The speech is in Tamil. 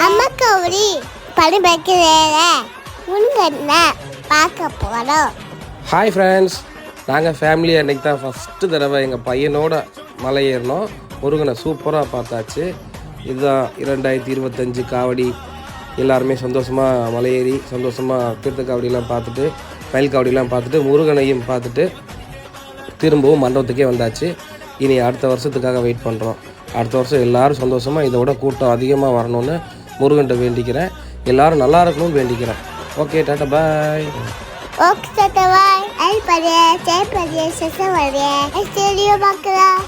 அம்மா கௌரி படம் வைக்கிறேன் முருகனை பார்க்க போகிறோம். ஹாய் ஃப்ரெண்ட்ஸ், நாங்கள் ஃபேமிலியாக இன்றைக்கி தான் ஃபஸ்ட்டு தடவை எங்கள் பையனோட மலை ஏறினோம். முருகனை சூப்பராக பார்த்தாச்சு. இதுதான் 2025 காவடி. எல்லாருமே சந்தோஷமாக மலையேறி சந்தோஷமாக தீர்த்த காவடியெலாம் பார்த்துட்டு மயில் காவடியெலாம் பார்த்துட்டு முருகனையும் பார்த்துட்டு திரும்பவும் மண்டபத்துக்கே வந்தாச்சு. இனி அடுத்த வருஷத்துக்காக வெயிட் பண்ணுறோம். அடுத்த வருஷம் எல்லோரும் சந்தோஷமாக இதோட கூட்டம் அதிகமாக வரணும்னு முருகன்கிட்ட வேண்டிக்கிறேன். எல்லோரும் நல்லா இருக்கணும்னு வேண்டிக்கிறேன். ஓகே, டாட்டா பாய். ஓகே டாட்டா பாய். ஐ பரிய சே பரிய சச வரிய ஸ்டேடியோ பார்க்கலாம்.